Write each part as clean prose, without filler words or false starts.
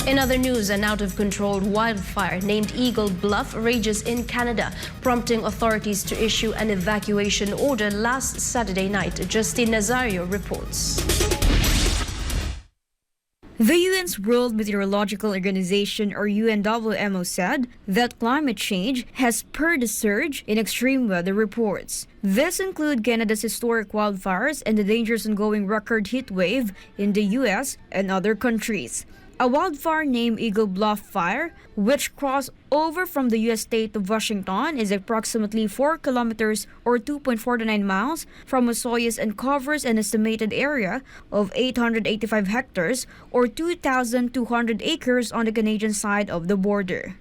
In other news, an out-of-control wildfire named Eagle Bluff rages in Canada, prompting authorities to issue an evacuation order last Saturday night. Justine Nazario reports. The UN's World Meteorological Organization, or UNWMO, said that climate change has spurred a surge in extreme weather reports. This include Canada's historic wildfires and the dangerous ongoing record heat wave in the US and other countries. A wildfire named Eagle Bluff Fire, which crossed over from the U.S. state of Washington, is approximately 4 kilometers or 2.49 miles from Osoyoos and covers an estimated area of 885 hectares or 2,200 acres on the Canadian side of the border.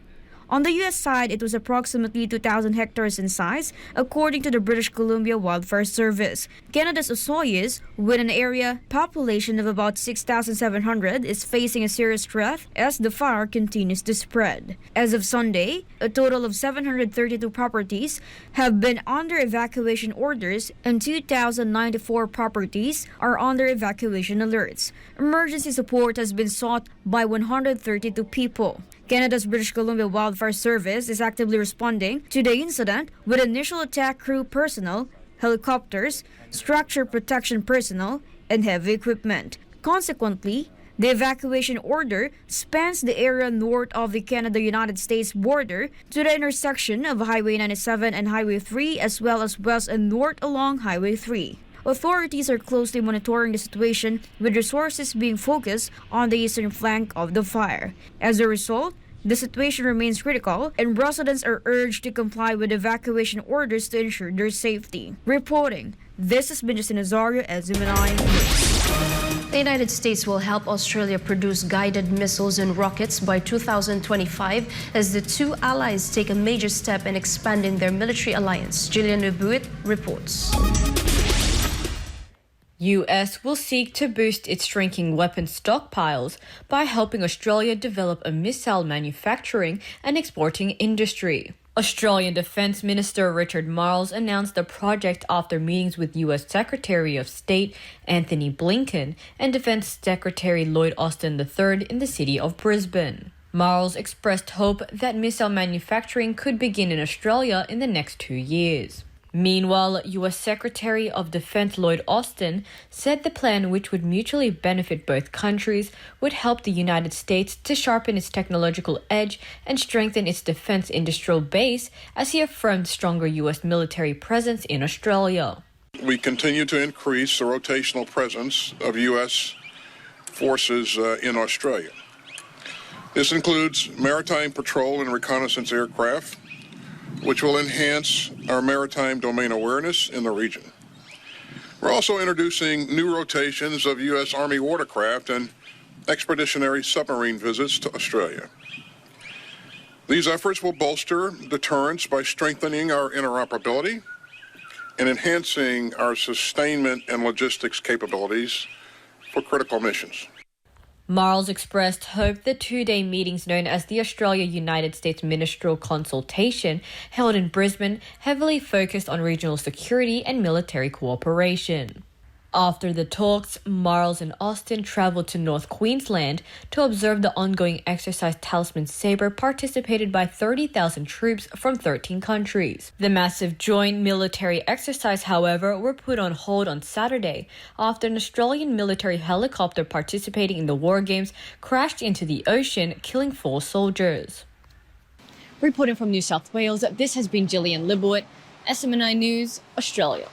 On the U.S. side, it was approximately 2,000 hectares in size, according to the British Columbia Wildfire Service. Canada's Osoyoos, with an area population of about 6,700, is facing a serious threat as the fire continues to spread. As of Sunday, a total of 732 properties have been under evacuation orders and 2,094 properties are under evacuation alerts. Emergency support has been sought by 132 people. Canada's British Columbia Wildfire Service is actively responding to the incident with initial attack crew personnel, helicopters, structure protection personnel, and heavy equipment. Consequently, the evacuation order spans the area north of the Canada-United States border to the intersection of Highway 97 and Highway 3, as well as west and north along Highway 3. Authorities are closely monitoring the situation, with resources being focused on the eastern flank of the fire. As a result, the situation remains critical, and residents are urged to comply with evacuation orders to ensure their safety. Reporting, this has been Justine Nazario, SMNI News. The United States will help Australia produce guided missiles and rockets by 2025 as the two allies take a major step in expanding their military alliance. Gillian Lebuit reports. US will seek to boost its shrinking weapons stockpiles by helping Australia develop a missile manufacturing and exporting industry. Australian Defence Minister Richard Marles announced the project after meetings with US Secretary of State Anthony Blinken and Defence Secretary Lloyd Austin III in the city of Brisbane. Marles expressed hope that missile manufacturing could begin in Australia in the next 2 years. Meanwhile, U.S. Secretary of Defense Lloyd Austin said the plan, which would mutually benefit both countries, would help the United States to sharpen its technological edge and strengthen its defense industrial base, as he affirmed stronger U.S. military presence in Australia. We continue to increase the rotational presence of U.S. forces in Australia. This includes maritime patrol and reconnaissance aircraft, which will enhance our maritime domain awareness in the region. We're also introducing new rotations of U.S. Army watercraft and expeditionary submarine visits to Australia. These efforts will bolster deterrence by strengthening our interoperability and enhancing our sustainment and logistics capabilities for critical missions. Marles expressed hope the two-day meetings known as the Australia-United States Ministerial Consultation held in Brisbane heavily focused on regional security and military cooperation. After the talks, Marles and Austin travelled to North Queensland to observe the ongoing exercise Talisman Sabre, participated by 30,000 troops from 13 countries. The massive joint military exercise, however, were put on hold on Saturday after an Australian military helicopter participating in the war games crashed into the ocean, killing 4 soldiers. Reporting from New South Wales, this has been Gillian Lebuit, SMNI News, Australia.